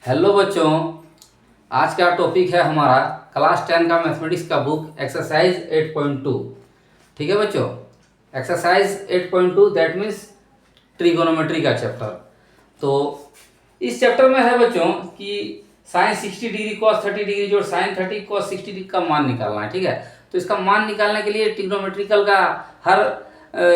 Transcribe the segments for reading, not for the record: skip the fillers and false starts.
Hello बच्चों, आज का टॉपिक है हमारा क्लास 10 का मैथमेटिक्स का बुक एक्सरसाइज 8.2। ठीक है बच्चों, एक्सरसाइज 8.2 दैट मीन्स ट्रिगोनोमेट्री का चैप्टर। तो इस चैप्टर में है बच्चों कि साइन 60 डिग्री कॉस 30 डिग्री जोड़ साइन 30 कॉस 60 डिग्री का मान निकालना है। ठीक है, तो इसका मान निकालने के लिए ट्रिग्नोमेट्रिकल का हर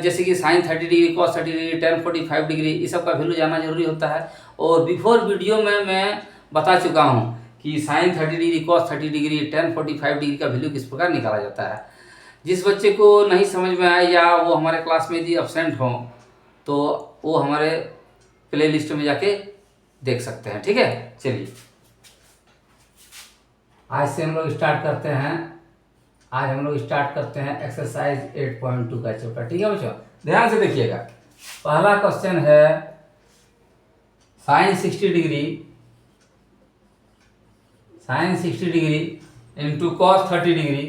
जैसे कि sine 30 degree cos 30 degree tan 45 degree इस सब का वैल्यू जानना जरूरी होता है। और बिफोर वीडियो में मैं बता चुका हूँ कि sine 30 degree cos 30 degree tan 45 degree का वैल्यू किस प्रकार निकाला जाता है। जिस बच्चे को नहीं समझ में आए या वो हमारे क्लास में यदि अब्सेंट हो तो वो हमारे प्ले लिस्ट में जाके देख सकते हैं। ठीक है, चलिए आज से हम लोग स्टार्ट करते हैं। आज हम लोग स्टार्ट करते हैं एक्सरसाइज 8.2 का चैप्टर। ठीक है बच्चों, ध्यान से देखिएगा। पहला क्वेश्चन है sine 60 degree into cos 30 degree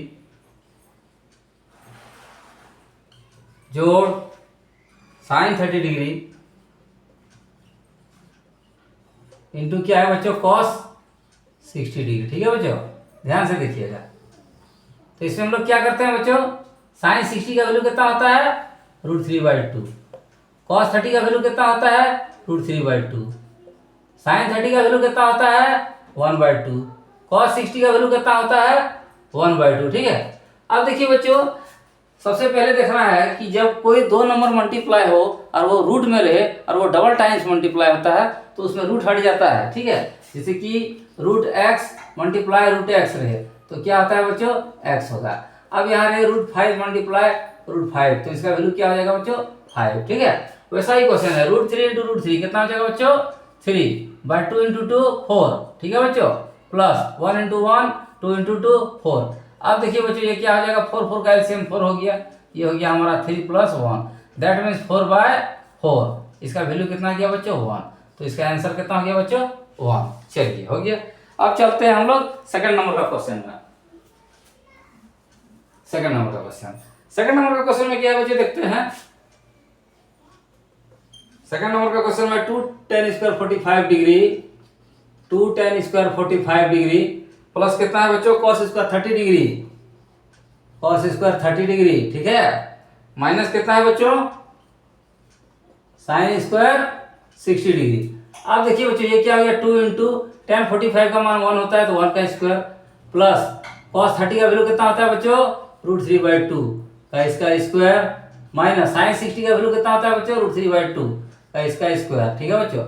जोड़ साइन 30 डिग्री इंटू क्या है बच्चों कॉस 60 डिग्री। ठीक है बच्चों, ध्यान से देखिएगा। तो इसमें हम लोग क्या करते हैं बच्चों, साइन 60 का वैल्यू कितना होता है √3/2, कॉस 30 का वैल्यू कितना होता है √3/2, साइन 30 का वैल्यू कितना होता है 1/2, कॉस 60 का वैल्यू कितना होता है 1/2। ठीक है, अब देखिए बच्चों, सबसे पहले देखना है कि जब कोई दो नंबर मल्टीप्लाई हो और वो रूट में रहे और वो डबल टाइम्स मल्टीप्लाई होता है तो उसमें रूट हट जाता है। ठीक है, जैसे कि √x मल्टीप्लाई √x रहे तो क्या होता है बच्चों x होगा। अब यहाँ रहे √5 मल्टीप्लाई √5 तो इसका वैल्यू क्या हो जाएगा बच्चों 5। ठीक है, वैसा ही क्वेश्चन है √3 × √3 कितना हो जाएगा बच्चों 3/2 × 2 4। ठीक है बच्चों, प्लस 1 × 1 2 × 2 4। अब देखिए बच्चों ये क्या हो जाएगा 4 का एलसीएम 4 हो गया, ये हो गया हमारा 3 + 1 दैट मीन्स 4/4। इसका वैल्यू कितना गया बच्चों 1, तो इसका आंसर कितना हो गया बच्चों 1। चलिए हो गया। अब चलते हैं हम लोग सेकंड नंबर का क्वेश्चन में। सेकंड नंबर का क्वेश्चन में क्या है बच्चों देखते हैं। सेकंड नंबर का क्वेश्चन में 2 tan square 45 degree 2 tan square 45 degree plus कितना है बच्चों cos square 30 degree cos square 30 degree. ठीक है, माइनस कितना है बच्चों साइन स्क्वायर 60 डिग्री। अब देखिए बच्चों ये क्या हो गया 2 × tan 45 का मान 1 होता है तो 1 का स्क्वायर प्लस cos 30 का वैल्यू कितना होता है बच्चों √3/2 का इसका स्क्वायर माइनस साइन 60 का वैल्यू कितना होता है बच्चों √3/2 का इसका स्क्वायर। ठीक है बच्चों,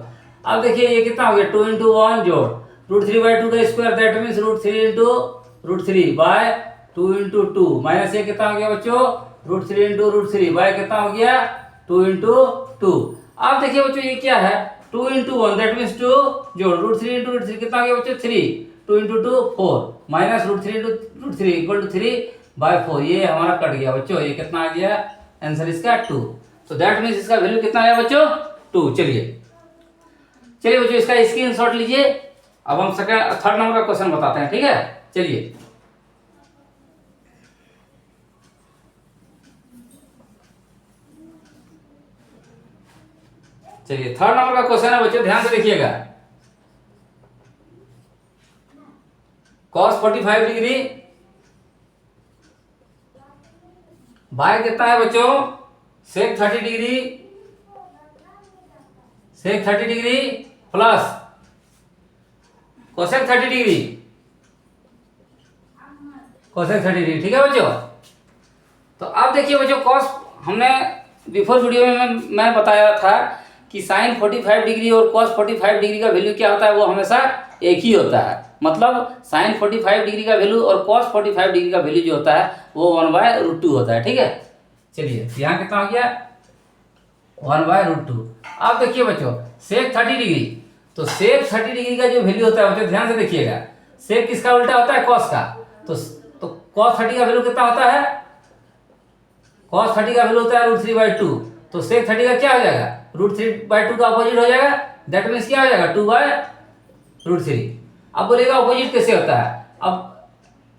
अब देखिए ये कितना हो गया 2 × 1 जोड़ √3/2 का स्क्वायर दैट मीन्स √3 × √3/2 × 2 माइनस ये कितना हो गया बच्चों √3 × √3 बाय कितना हो गया 2 × 2। अब देखिए बच्चों ये क्या है 2 × 1 दैट मीन्स 2 जोड़ √3 × √3 कितना हो गया बच्चों 3 2 × 2 4 माइनस √3 × √3 = 3/4। ये हमारा कट गया बच्चों, ये कितना आ गया आंसर इसका 2। तो दैट मीन्स इसका वैल्यू कितना आया बच्चों 2। चलिए बच्चों इसका स्क्रीनशॉट लीजिए। अब हम थर्ड नंबर का क्वेश्चन बताते हैं। ठीक है, चलिए थर्ड नंबर का क्वेश्चन है बच्चों, ध्यान से देखिएगा। cos 45 डिग्री बाय कितना है बच्चों sec 30 degree plus cosec 30 degree ठीक है बच्चों। तो अब देखिए बच्चों cos हमने बिफोर वीडियो में मैं बताया था कि साइन 45 डिग्री और cos 45 डिग्री का वैल्यू क्या होता है वो हमेशा एक ही होता है। मतलब साइन 45 डिग्री का वैल्यू और cos 45 डिग्री का वैल्यू जो होता है वो 1/√2 होता है। ठीक है, चलिए यहाँ कितना हो गया 1/√2। अब देखिए बच्चों sec 30 डिग्री, तो sec 30 डिग्री का जो वैल्यू होता है बच्चों ध्यान से देखिएगा, sec किसका उल्टा होता है cos का। तो cos 30 का वैल्यू कितना होता है cos 30 का वैल्यू होता है √3/2 तो sec 30 का क्या हो जाएगा √3/2 का अपोजिट हो जाएगा दैट मीन्स क्या हो जाएगा 2/√3। अब बोलेगा अपोजिट कैसे होता है।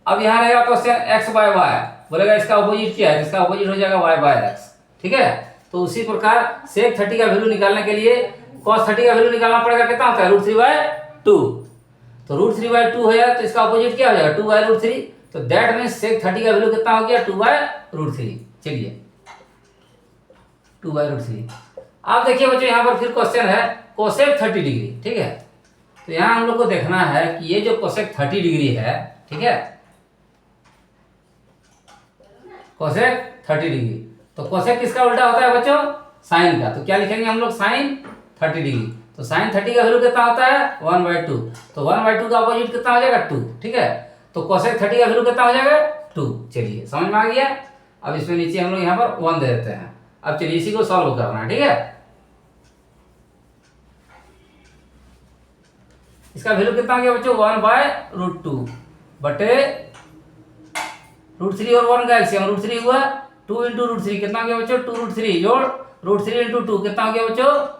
अब यहाँ रहेगा क्वेश्चन x/y बोलेगा इसका अपोजिट क्या है, इसका अपोजिट हो जाएगा y/x। ठीक है, तो उसी प्रकार sec 30 का वैल्यू निकालने के लिए cos 30 का वैल्यू निकालना पड़ेगा कितना होता है √3/2 टू। तो √3/2 हो जाएगा, तो इसका अपोजिट क्या हो जाएगा 2/√3। तो दैट मीन्स सेक 30 का वैल्यू कितना हो गया 2/√3। चलिए 2/√3। आप देखिए बच्चों यहाँ पर फिर क्वेश्चन है कोसेक 30 डिग्री, ठीक है। तो यहाँ हम लोग को देखना है कि ये जो कोसेक 30 डिग्री है, ठीक है, कोसेक 30 डिग्री, तो कोसेक किसका उल्टा होता है बच्चों, साइन का। तो क्या लिखेंगे हम लोग साइन 30 डिग्री। तो साइन 30 का वैल्यू कितना होता है 1/2। तो 1/2 का अपोजिट कितना हो जाएगा 2, ठीक है। तो कोसेक 30 का वैल्यू कितना हो जाएगा 2। चलिए समझ में आ गया। अब इसमें नीचे हम लोग यहाँ पर 1 दे देते हैं। अब चलिए इसी को सॉल्व करना है, ठीक है। इसका वैल्यू कितना हो गया बच्चों 1/√2 बटे √3 और 1 का एलसीएम √3 हुआ 2 × √3 कितना हो गया बच्चों 2√3 जोड़ √3 × 2 कितना हो गया बच्चों,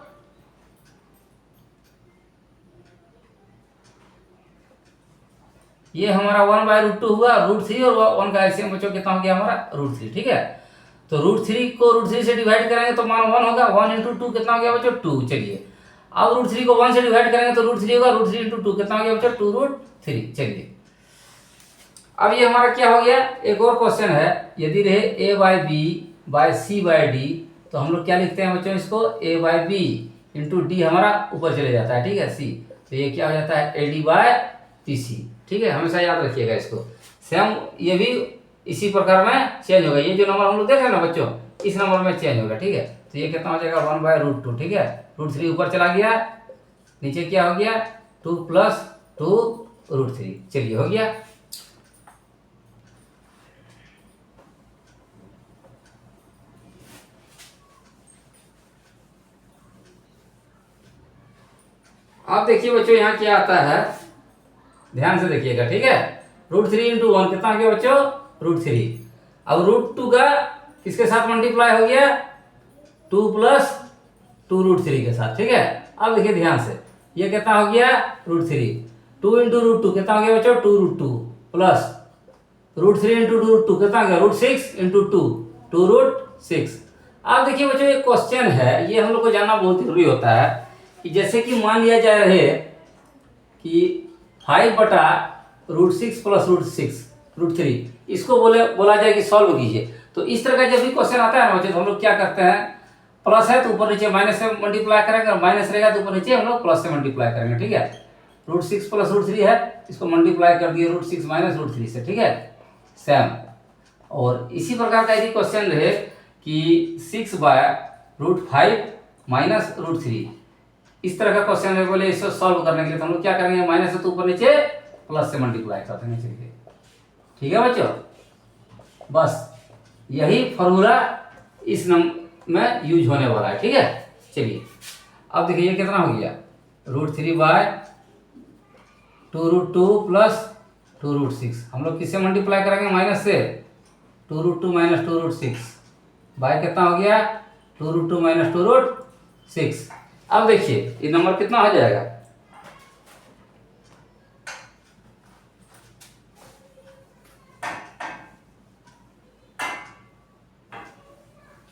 ये हमारा 1/√2 हुआ। √3 और 1 का एलसीएम बच्चों कितना हो गया हमारा √3, ठीक है। तो √3 को √3 से डिवाइड करेंगे तो मान 1 होगा। 1 × 2 कितना हो गया बच्चों 2। चलिए अब √3 को 1 से डिवाइड करेंगे तो √3 होगा। √3 × 2 कितना हो गया बच्चों 2√3। चलिए अब ये हमारा क्या हो गया, एक और क्वेश्चन है, यदि रहे a/b/c/d, तो हम लोग क्या लिखते हैं बच्चों इसको a/b × d हमारा ऊपर चले जाता है, ठीक है, c। तो ये क्या हो जाता है AD/BC, ठीक है, हमेशा याद रखिएगा इसको। सेम ये भी इसी प्रकार में चेंज होगा। ये जो नंबर हम लोग देख रहे हैं ना बच्चों, इस नंबर में चेंज होगा, ठीक है। तो ये कितना हो जाएगा 1/√2, ठीक है। √3 ऊपर चला गया, नीचे क्या हो गया 2 + 2√3। चलिए हो गया। अब देखिए बच्चों यहाँ क्या आता है, ध्यान से देखिएगा, ठीक है। √3 × 1 कितना हो गया बच्चों √3। अब √2 का किसके साथ मल्टीप्लाई हो गया 2 + 2√3 के साथ, ठीक है। अब देखिए ध्यान से, ये कितना हो गया √3, 2 × √2 कितना हो गया बच्चों 2√2 प्लस √3 × √2 कितना हो गया √6 × 2 2√6। अब देखिए बच्चों एक क्वेश्चन है, ये हम लोग को जानना बहुत जरूरी होता है कि जैसे कि मान लिया जा रहे कि 5/√6 + √3 इसको बोला जाए कि सॉल्व कीजिए। तो इस तरह का जब भी क्वेश्चन आता है ना बच्चों, तो हम लोग क्या करते हैं, प्लस है तो ऊपर नीचे माइनस से मल्टीप्लाई करेंगे, और माइनस रहेगा तो ऊपर नीचे हम लोग प्लस से मल्टीप्लाई करेंगे, ठीक है। √6 + √3 है, इसको मल्टीप्लाई कर दिए √6 - √3 से, ठीक है, सेम। और इसी प्रकार का यदि क्वेश्चन रहे कि 6/√5 - √3, इस तरह का क्वेश्चन है, बोले इसको सॉल्व करने के लिए तो हम लोग क्या करेंगे, माइनस से तो ऊपर नीचे प्लस से मल्टीप्लाई कर देंगे, चलिए ठीक है बच्चों। बस यही फॉर्मूला इस नंबर में यूज होने वाला है, ठीक है। चलिए अब देखिए ये कितना हो गया √3/2√2 + 2√6। हम लोग किससे मल्टीप्लाई करेंगे, माइनस से 2√2 - 2√6 बाय कितना हो गया 2√2 - 2√6। अब देखिए ये नंबर कितना हो जाएगा,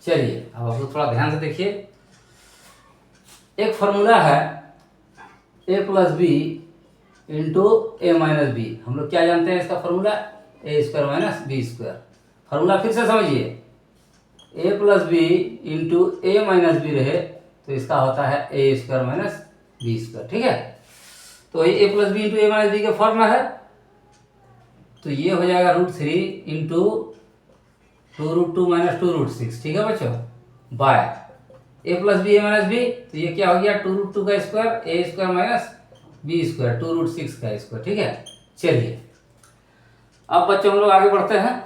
चलिए अब आप लोग थोड़ा ध्यान से देखिए। एक फॉर्मूला है a + b × a - b। हम लोग क्या जानते हैं इसका फॉर्मूला a² - b²। फॉर्मूला फिर से समझिए, a + b × a - b रहे तो इसका होता है a² - b², ठीक है। तो ये a + b × a - b के फॉर्म में है, तो ये हो जाएगा √3 × 2√2 - 2√6, ठीक है बच्चों, bye a + b a - b। तो ये क्या हो गया 2√2 का स्क्वायर a² - b² 2√6 का स्क्वायर, ठीक है। चलिए अब बच्चों हम लोग आगे बढ़ते हैं।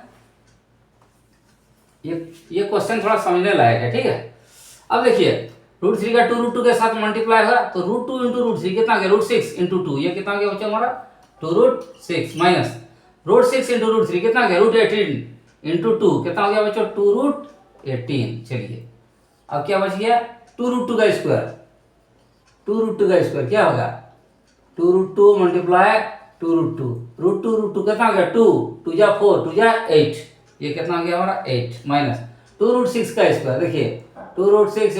ये क्वेश्चन थोड़ा समझने लायक है, ठीक है। अब देखिए √3 का 2√2 के साथ मल्टीप्लाई होगा तो √2 × √3 कितना गया √6 × 2, ये कितना गया बच्चों हमारा 2√6 माइनस √6 × √3 कितना गया √18 × 2 कितना हो गया बच्चों 2√18। चलिए अब क्या बच गया 2√2 का स्क्वायर, 2√2 का स्क्वायर क्या होगा 2√2 × 2√2 √2 कितना हो गया 2 2 जा 4 2 जा 8, ये कितना हो गया हमारा 8 माइनस 2√6 का स्क्वायर, देखिए 2√6 ×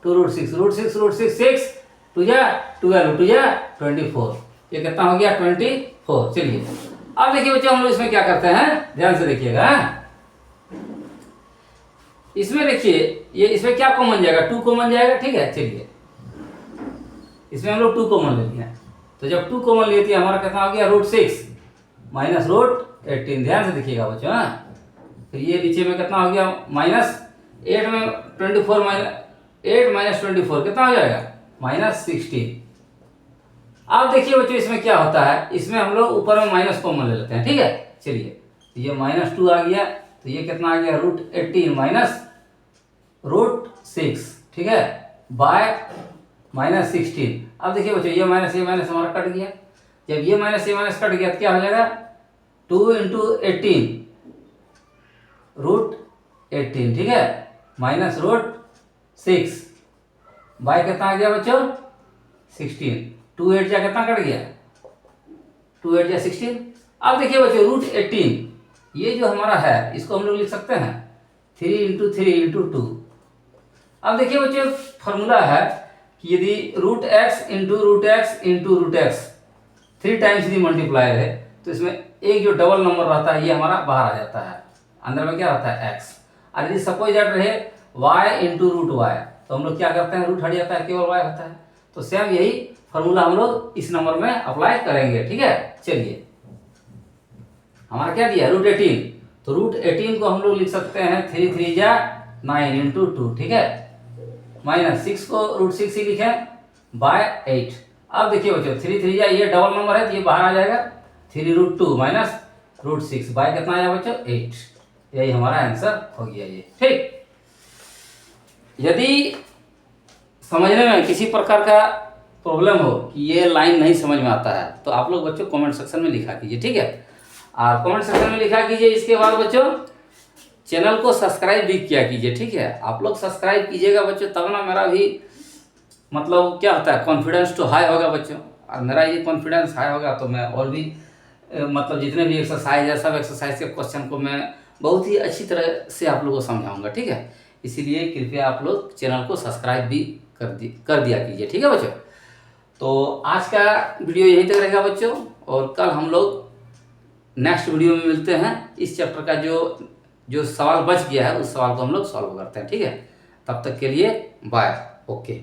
2√6 √6 √6 6 टू जा 12, टू जा 24, ये कितना हो गया 24। चलिए अब देखिए बच्चों हम लोग इसमें क्या करते हैं, ध्यान से देखिएगा। इसमें देखिए ये इसमें क्या कॉमन जाएगा, 2 कॉमन जाएगा, ठीक है। चलिए इसमें हम लोग 2 कॉमन लेते हैं, तो जब 2 कॉमन लेते हैं हमारा कितना हो गया √6 माइनस √18। ध्यान से देखिएगा बच्चों। फिर ये नीचे में कितना हो गया -8 में 24 8 माइनस 24 कितना हो जाएगा -16। अब देखिए बच्चों इसमें क्या होता है, इसमें हम लोग ऊपर में माइनस कॉमन ले लेते हैं, ठीक है। चलिए तो ये -2 आ गया, तो ये कितना आ गया √18 माइनस √6, ठीक है, बाय -16। अब देखिए बच्चों ये माइनस हमारा कट गया। जब ये माइनस कट गया तो क्या हो जाएगा 2 × 18 √18, ठीक है, माइनस √6 बाय कितना आ गया बच्चों 16। 2 8 जा कितना कट गया 2 8 जा 16। अब देखिए बच्चों √18 ये जो हमारा है इसको हम लोग लिख सकते हैं 3 × 3 × 2। अब देखिए बच्चों फॉर्मूला है कि यदि √x × √x 3 टाइम्स यदि मल्टीप्लायर है तो इसमें एक जो डबल नंबर रहता है ये हमारा बाहर आ जाता है, अंदर में क्या रहता है x। और यदि सपोज दैट रहे y × √y तो हम लोग क्या करते हैं रूट हट जाता है, केवल y होता है। तो सेम यही फॉर्मूला हम लोग इस नंबर में अप्लाई करेंगे, ठीक है। चलिए हमारा क्या दिया √18, तो √18 को हम लोग लिख सकते हैं 3 3 जा 9 × 2, ठीक है, -6 को √6 ही लिखें बाय 8। अब देखिए बच्चों 3 3 जा ये डबल नंबर है तो ये बाहर आ जाएगा 3 √2 माइनस √6 बाय कितना आया बच्चों 8। यही हमारा आंसर हो गया ये, ठीक। यदि समझने में किसी प्रकार का प्रॉब्लम हो कि ये लाइन नहीं समझ में आता है तो आप लोग बच्चों कमेंट सेक्शन में लिखा कीजिए, ठीक है। और कमेंट सेक्शन में लिखा कीजिए, इसके बाद बच्चों चैनल को सब्सक्राइब भी किया कीजिए, ठीक है। आप लोग सब्सक्राइब कीजिएगा बच्चों तब ना मेरा भी मतलब क्या होता है कॉन्फिडेंस तो हाई होगा बच्चों, और मेरा ये कॉन्फिडेंस हाई होगा तो मैं और भी मतलब जितने भी एक्सरसाइज है सब एक्सरसाइज के क्वेश्चन को मैं बहुत ही अच्छी तरह से आप लोगों को समझाऊंगा, ठीक है। इसीलिए कृपया आप लोग चैनल को सब्सक्राइब भी कर दिया कीजिए, ठीक है बच्चों। तो आज का वीडियो यहीं तक रहेगा बच्चों, और कल हम लोग नेक्स्ट वीडियो में मिलते हैं। इस चैप्टर का जो सवाल बच गया है उस सवाल को हम लोग सॉल्व करते हैं, ठीक है। तब तक के लिए बाय, ओके।